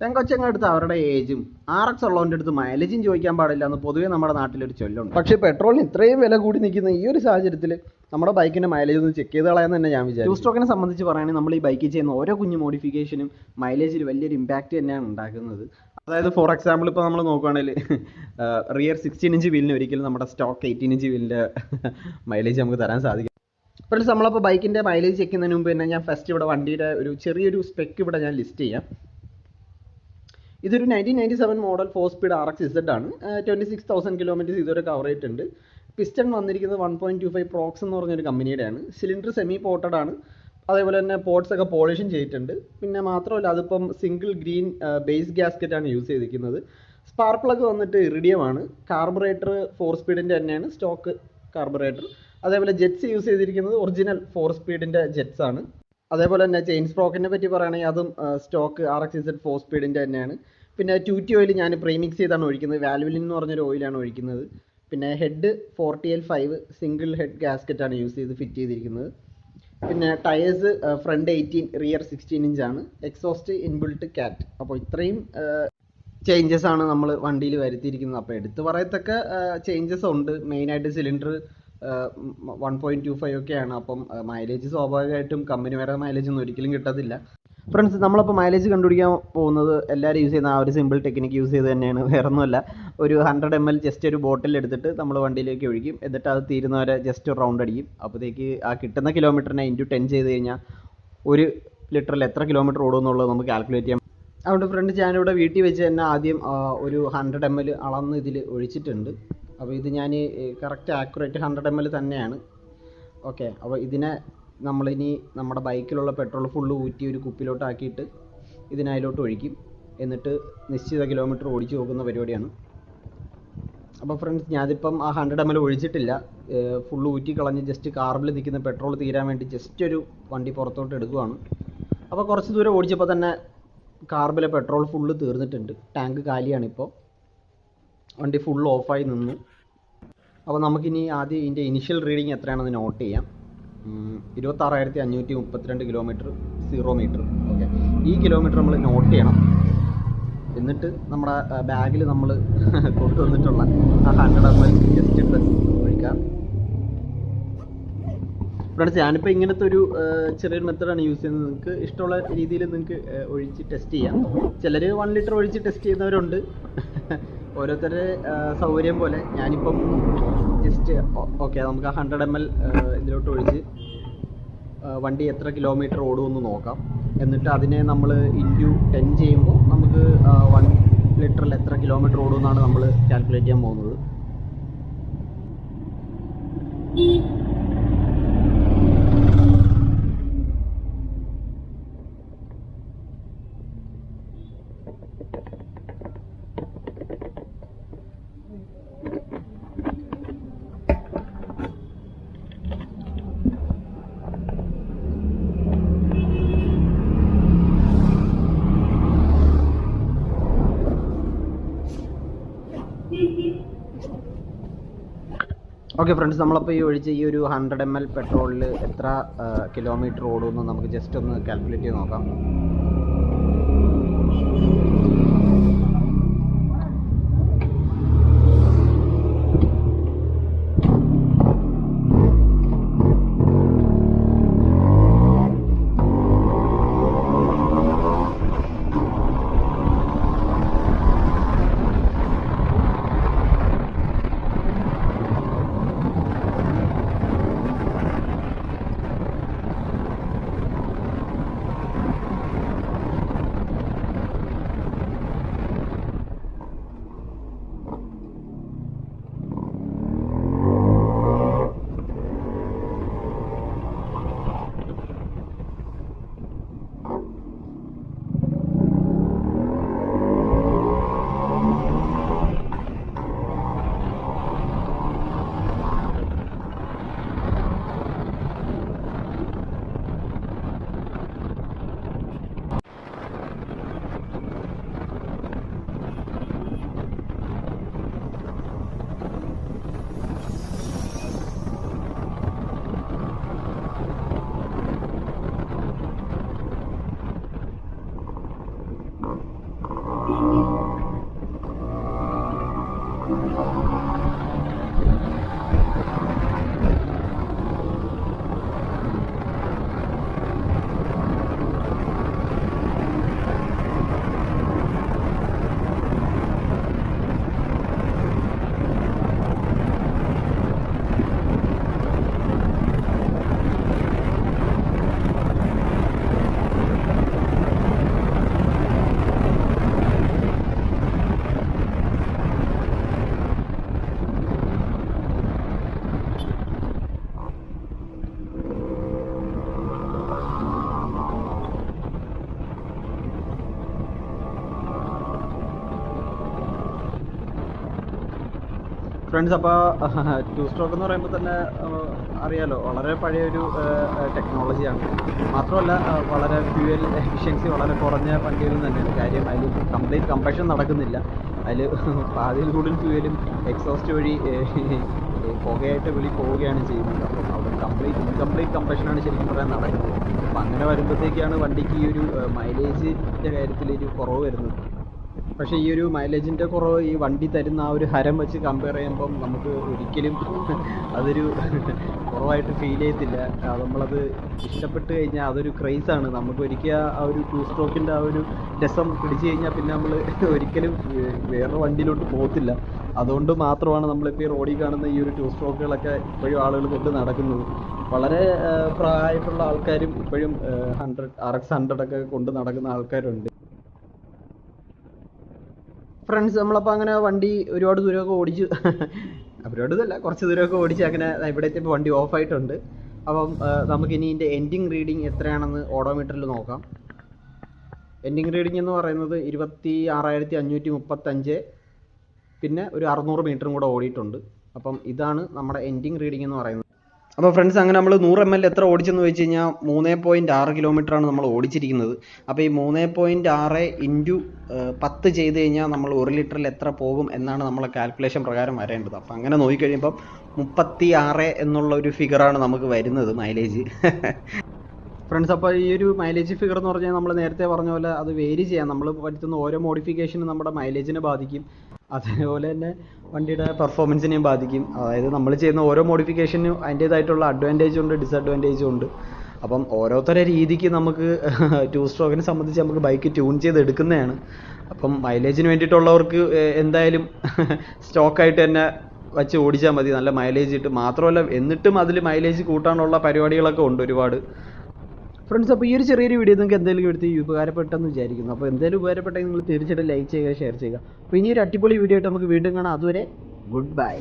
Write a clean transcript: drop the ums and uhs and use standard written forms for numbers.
പെങ്കൊച്ചങ്ങളുടെ അടുത്ത് അവരുടെ ഏജും RX ഉള്ളവൻ്റെ അടുത്ത് മൈലേജും ചോദിക്കാൻ പാടില്ല എന്ന് പൊതുവേ നമ്മുടെ നാട്ടിലൊരു ചൊല്ലുണ്ട്. പക്ഷേ പെട്രോളിന് ഇത്രയും വില കൂടി നിൽക്കുന്ന ഈ ഒരു സാഹചര്യത്തിൽ നമ്മുടെ ബൈക്കിൻ്റെ മൈലേജ് ഒന്ന് ചെക്ക് ചെയ്ത് കളയാൻ തന്നെ ഞാൻ വിചാരിച്ചു. 2 സ്റ്റോക്കിനെ സംബന്ധിച്ച് പറയുകയാണെങ്കിൽ നമ്മൾ ഈ ബൈക്കിൽ ചെയ്യുന്ന ഓരോ കുഞ്ഞു മോഡിഫിക്കേഷനും മൈലേജിൽ വലിയൊരു ഇമ്പാക്റ്റ് തന്നെയാണ് ഉണ്ടാക്കുന്നത്. അതായത് ഫോർ എക്സാമ്പിൾ ഇപ്പോൾ നമ്മൾ നോക്കുകയാണെങ്കിൽ റിയർ 16 ഇഞ്ച് വീലിന് ഒരിക്കലും നമ്മുടെ സ്റ്റോക്ക് 18 ഇഞ്ച് വീലിൻ്റെ മൈലേജ് നമുക്ക് തരാൻ സാധിക്കും. ഫ്രണ്ട്സ്, നമ്മളപ്പോൾ ബൈക്കിൻ്റെ മൈലേജ് ചെക്ക് ചെയ്യുന്നതിന് മുമ്പ് തന്നെ ഞാൻ ഫസ്റ്റ് ഇവിടെ വണ്ടിയുടെ ഒരു ചെറിയൊരു സ്പെക്ക് ഇവിടെ ഞാൻ ലിസ്റ്റ് ചെയ്യാം. ഇതൊരു 1997 മോഡൽ 4 സ്പീഡ് RX Z ആണ്. 26,000 കിലോമീറ്റേഴ്സ് ഇതുവരെ കവർ ചെയ്തിട്ടുണ്ട്. പിസ്റ്റൺ വന്നിരിക്കുന്നത് 1.25 പ്രോക്സ് എന്ന് പറഞ്ഞൊരു കമ്പനിയുടെയാണ്. സിലിണ്ടർ സെമി പോർട്ടഡ് ആണ്. അതേപോലെ തന്നെ പോർട്സ് ഒക്കെ പോളിഷും ചെയ്തിട്ടുണ്ട്. പിന്നെ മാത്രമല്ല അതിപ്പം സിംഗിൾ ഗ്രീൻ ബേസ് ഗ്യാസ്കറ്റ് ആണ് യൂസ് ചെയ്തിരിക്കുന്നത്. സ്പാർക്ക് പ്ലഗ് വന്നിട്ട് ഇറിഡിയം ആണ്. കാർബറേറ്റർ 4 സ്പീഡിൻ്റെ തന്നെയാണ് സ്റ്റോക്ക് കാർബറേറ്റർ. അതേപോലെ ജെറ്റ്സ് യൂസ് ചെയ്തിരിക്കുന്നത് ഒറിജിനൽ 4 സ്പീഡിൻ്റെ ജെറ്റ്സ് ആണ്. അതേപോലെ തന്നെ ചെയിൻ സ്പ്രോക്കിനെ പറ്റി പറയുകയാണെങ്കിൽ അതും സ്റ്റോക്ക് RX Z 4 സ്പീഡിൻ്റെ തന്നെയാണ്. പിന്നെ 2T ഓയിൽ ഞാൻ പ്രീമിക്സ് ചെയ്താണ് ഒഴിക്കുന്നത്. വാൽവലിൻ എന്ന് പറഞ്ഞൊരു ഓയിലാണ് ഒഴിക്കുന്നത്. പിന്നെ head 40L5 single head gasket ആണ് യൂസ് ചെയ്ത് ഫിറ്റ് ചെയ്തിരിക്കുന്നത്. പിന്നെ ടയേഴ്സ് ഫ്രണ്ട് 18 റിയർ 16 ഇഞ്ചാണ്. എക്സോസ്റ്റ് ഇൻബിൾട്ട് കാറ്റ്. അപ്പോൾ ഇത്രയും ചേഞ്ചസ് ആണ് നമ്മൾ വണ്ടിയിൽ വരുത്തിയിരിക്കുന്നത്. അപ്പോൾ എടുത്ത് പറയത്തക്ക ചേഞ്ചസ് ഉണ്ട്. മെയിനായിട്ട് സിലിണ്ടർ 1.25 ഒക്കെയാണ്. അപ്പം മൈലേജ് സ്വാഭാവികമായിട്ടും കമ്പനി വരെ മൈലേജ് ഒന്നും ഒരിക്കലും കിട്ടത്തില്ല. ഫ്രണ്ട്സ്, നമ്മളപ്പോൾ മൈലേജ് കണ്ടുപിടിക്കാൻ പോകുന്നത് എല്ലാവരും യൂസ് ചെയ്യുന്ന ആ ഒരു സിമ്പിൾ ടെക്നിക്ക് യൂസ് ചെയ്ത് തന്നെയാണ്. വേറെ ഒന്നുമല്ല, ഒരു 100 ml ജസ്റ്റ് ഒരു ബോട്ടിൽ എടുത്തിട്ട് നമ്മൾ വണ്ടിയിലേക്ക് ഒഴിക്കും. എന്നിട്ട് അത് തീരുന്നവരെ ജസ്റ്റ് ഒരു റൗണ്ട് അടിക്കും. അപ്പോഴത്തേക്ക് ആ കിട്ടുന്ന കിലോമീറ്ററിനെ ഇൻറ്റു 10 ചെയ്ത് കഴിഞ്ഞാൽ 1 ലിറ്ററിൽ എത്ര കിലോമീറ്റർ ഓടുമെന്നുള്ളത് നമുക്ക് കാൽക്കുലേറ്റ് ചെയ്യാം. അതുകൊണ്ട് ഫ്രണ്ട് ഞാനിവിടെ വീട്ടിൽ വെച്ച് തന്നെ ആദ്യം ഒരു 100 ml അളന്ന് ഇതിൽ ഒഴിച്ചിട്ടുണ്ട്. അപ്പോൾ ഇത് ഞാൻ കറക്റ്റ് ആക്യുറേറ്റ് 100 ml തന്നെയാണ്. ഓക്കെ, അപ്പോൾ ഇതിനെ നമ്മളിനി നമ്മുടെ ബൈക്കിലുള്ള പെട്രോൾ ഫുള്ള് ഊറ്റി ഒരു കുപ്പിലോട്ടാക്കിയിട്ട് ഇതിനതിലോട്ട് ഒഴിക്കും. എന്നിട്ട് നിശ്ചിത കിലോമീറ്റർ ഓടിച്ച് നോക്കുന്ന പരിപാടിയാണ്. അപ്പോൾ ഫ്രണ്ട്സ്, ഞാനിപ്പം ആ 100 ml ഒഴിച്ചിട്ടില്ല. ഫുള്ള് ഊറ്റി കളഞ്ഞ് ജസ്റ്റ് കാർബിൽ നിൽക്കുന്ന പെട്രോൾ തീരാൻ വേണ്ടി ജസ്റ്റ് ഒരു വണ്ടി പുറത്തോട്ട് എടുക്കുകയാണ്. അപ്പോൾ കുറച്ച് ദൂരം ഓടിച്ചപ്പോൾ തന്നെ കാർബിലെ പെട്രോൾ ഫുള്ള് തീർന്നിട്ടുണ്ട്. ടാങ്ക് കാലിയാണിപ്പോൾ. വണ്ടി ഫുൾ ഓഫായി നിന്നു. അപ്പോൾ നമുക്കിനി ആദ്യം ഇതിൻ്റെ ഇനിഷ്യൽ റീഡിങ് എത്രയാണെന്ന് നോട്ട് ചെയ്യാം. 26,532 കിലോമീറ്റർ 0 മീറ്റർ. ഓക്കെ, ഈ കിലോമീറ്റർ നമ്മൾ നോട്ട് ചെയ്യണം. എന്നിട്ട് നമ്മുടെ ബാഗിൽ നമ്മൾ കൊണ്ടുവന്നിട്ടുള്ള ആ 100 ml ജസ്റ്റ് ഡ്രസ് ഒഴിക്കാം. ഫ്രണ്ട്സ്, ഞാനിപ്പോൾ ഇങ്ങനത്തെ ഒരു ചെറിയൊരു മെത്തഡാണ് യൂസ് ചെയ്യുന്നത്. നിങ്ങൾക്ക് ഇഷ്ടമുള്ള രീതിയിൽ നിങ്ങൾക്ക് ഒഴിച്ച് ടെസ്റ്റ് ചെയ്യാം. ചിലർ 1 ലിറ്റർ ഒഴിച്ച് ടെസ്റ്റ് ചെയ്യുന്നവരുണ്ട്. ഓരോരുത്തരുടെ സൗകര്യം പോലെ. ഞാനിപ്പം ജസ്റ്റ് ഓക്കെ, നമുക്ക് ആ 100 ml ഇതിലോട്ട് ഒഴിച്ച് വണ്ടി എത്ര കിലോമീറ്റർ ഓടുമെന്ന് നോക്കാം. എന്നിട്ട് അതിനെ നമ്മൾ ഇൻറ്റു 10 ചെയ്യുമ്പോൾ നമുക്ക് 1 ലിറ്ററിൽ എത്ര കിലോമീറ്റർ ഓടുമെന്നാണ് നമ്മൾ കാൽക്കുലേറ്റ് ചെയ്യാൻ പോകുന്നത്. ഓക്കെ ഫ്രണ്ട്സ്, നമ്മളപ്പോൾ ഈ ഒഴിച്ച് ഈ ഒരു 100 ml പെട്രോളിൽ എത്ര കിലോമീറ്റർ ഓടുമെന്ന് നമുക്ക് ജസ്റ്റ് ഒന്ന് കാൽക്കുലേറ്റ് ചെയ്ത് നോക്കാം. ഫ്രണ്ട്സ്, അപ്പോൾ 2 സ്ട്രോക്ക് എന്ന് പറയുമ്പോൾ തന്നെ അറിയാലോ, വളരെ പഴയൊരു ടെക്നോളജിയാണ്. മാത്രമല്ല വളരെ ഫ്യൂവൽ എഫിഷ്യൻസി വളരെ കുറഞ്ഞ വണ്ടികൾ തന്നെയാണ്. കാര്യം അതിൽ കംപ്ലീറ്റ് കമ്പഷൻ നടക്കുന്നില്ല. അതിൽ പാതിയിൽ കൂടുതൽ ഫ്യൂവലും എക്സോസ്റ്റ് വഴി പുകയായിട്ട് വെളി പോവുകയാണ് ചെയ്യുന്നത്. അപ്പം അവിടെ ഇൻകംപ്ലീറ്റ് കമ്പഷനാണ് ശരിക്കും പറയാൻ നടക്കുന്നത്. അപ്പം അങ്ങനെ വരുമ്പോഴത്തേക്കാണ് വണ്ടിക്ക് ഈ ഒരു മൈലേജിൻ്റെ കാര്യത്തിൽ ഒരു കുറവ് വരുന്നത്. പക്ഷേ ഈ ഒരു മൈലേജിൻ്റെ കുറവ് ഈ വണ്ടി തരുന്ന ആ ഒരു ഹരം വെച്ച് കമ്പയർ ചെയ്യുമ്പം നമുക്ക് ഒരിക്കലും അതൊരു കുറവായിട്ട് ഫീൽ ചെയ്യത്തില്ല. നമ്മളത് ഇഷ്ടപ്പെട്ട് കഴിഞ്ഞാൽ അതൊരു ക്രൈസാണ്. നമുക്ക് ഒരിക്കൽ ആ ഒരു 2 സ്ട്രോക്കിൻ്റെ ആ ഒരു രസം പിടിച്ചു കഴിഞ്ഞാൽ പിന്നെ നമ്മൾ ഒരിക്കലും വേറെ വണ്ടിയിലോട്ട് പോകത്തില്ല. അതുകൊണ്ട് മാത്രമാണ് നമ്മളിപ്പോൾ ഈ റോഡിൽ കാണുന്ന ഈ ഒരു 2 സ്ട്രോക്കുകളൊക്കെ ഇപ്പോഴും ആളുകൾ കൊണ്ട് നടക്കുന്നത്. വളരെ പ്രായമായിട്ടുള്ള ആൾക്കാരും ഇപ്പോഴും 100 RX 100 ഒക്കെ കൊണ്ട് നടക്കുന്ന ആൾക്കാരുണ്ട്. ഫ്രണ്ട്സ്, നമ്മളപ്പോൾ അങ്ങനെ വണ്ടി ഒരുപാട് ദൂരമൊക്കെ ഓടിച്ചു. ഒരുപാട് ഇതല്ല, കുറച്ച് ദൂരമൊക്കെ ഓടിച്ച് അങ്ങനെ ഇവിടെ എത്തിയപ്പോൾ വണ്ടി ഓഫായിട്ടുണ്ട്. അപ്പം നമുക്കിനി ഇതിൻ്റെ എൻഡിങ് റീഡിങ് എത്രയാണെന്ന് ഓഡോമീറ്ററിൽ നോക്കാം. എൻഡിങ് റീഡിങ് എന്ന് പറയുന്നത് 26,535, പിന്നെ ഒരു 600 മീറ്ററും കൂടെ ഓടിയിട്ടുണ്ട്. അപ്പം ഇതാണ് നമ്മുടെ എൻഡിങ് റീഡിങ് എന്ന് പറയുന്നത്. അപ്പോൾ ഫ്രണ്ട്സ്, അങ്ങനെ നമ്മൾ 100 ml എത്ര ഓടിച്ചെന്ന് ചോദിച്ചു കഴിഞ്ഞാൽ 3.6 കിലോമീറ്ററാണ് നമ്മൾ ഓടിച്ചിരിക്കുന്നത്. അപ്പോൾ ഈ 3.6 ഇൻറ്റു 10 ചെയ്ത് കഴിഞ്ഞാൽ നമ്മൾ 1 ലിറ്ററിൽ എത്ര പോകും എന്നാണ് നമ്മളെ കാൽക്കുലേഷൻ പ്രകാരം വരേണ്ടത്. അപ്പോൾ അങ്ങനെ നോക്കിക്കഴിയുമ്പം 36 എന്നുള്ള ഒരു ഫിഗറാണ് നമുക്ക് വരുന്നത് മൈലേജ്. ഫ്രണ്ട്സ്, അപ്പോൾ ഈ ഒരു മൈലേജ് ഫിഗർ എന്ന് പറഞ്ഞാൽ നമ്മൾ നേരത്തെ പറഞ്ഞ പോലെ അത് വേരി ചെയ്യാം. നമ്മൾ വരുത്തുന്ന ഓരോ മോഡിഫിക്കേഷനും നമ്മുടെ മൈലേജിനെ ബാധിക്കും. അതേപോലെ തന്നെ വണ്ടിയുടെ പെർഫോമൻസിനെയും ബാധിക്കും. അതായത് നമ്മൾ ചെയ്യുന്ന ഓരോ മോഡിഫിക്കേഷനും അതിൻ്റേതായിട്ടുള്ള അഡ്വാൻറ്റേജും ഉണ്ട്, ഡിസഡ്വാൻറ്റേജും ഉണ്ട്. അപ്പം ഓരോരുത്തരുടെ രീതിക്ക് നമുക്ക് 2 സ്ട്രോക്കിനെ സംബന്ധിച്ച് നമുക്ക് ബൈക്ക് ട്യൂൺ ചെയ്ത് എടുക്കുന്നതാണ്. അപ്പം മൈലേജിന് വേണ്ടിയിട്ടുള്ളവർക്ക് എന്തായാലും സ്റ്റോക്കായിട്ട് തന്നെ വച്ച് ഓടിച്ചാൽ മതി, നല്ല മൈലേജ് കിട്ടും. മാത്രമല്ല എന്നിട്ടും അതിൽ മൈലേജ് കൂട്ടാനുള്ള പരിപാടികളൊക്കെ ഉണ്ട് ഒരുപാട്. ഫ്രണ്ട്സ്, അപ്പോൾ ഈ ഒരു ചെറിയൊരു വീഡിയോ നിങ്ങൾക്ക് എന്തെങ്കിലും എടുത്ത് ഉപകാരപ്പെട്ടെന്ന് വിചാരിക്കുന്നു. അപ്പോൾ എന്തെങ്കിലും ഉപകാരപ്പെട്ടെങ്കിൽ നിങ്ങൾ തീർച്ചയായിട്ടും ലൈക്ക് ചെയ്യുക, ഷെയർ ചെയ്യുക. അപ്പോൾ ഇനി ഒരു അടിപൊളി വീഡിയോ ആയിട്ട് നമുക്ക് വീണ്ടും കാണാം. അതുവരെ ഗുഡ് ബൈ.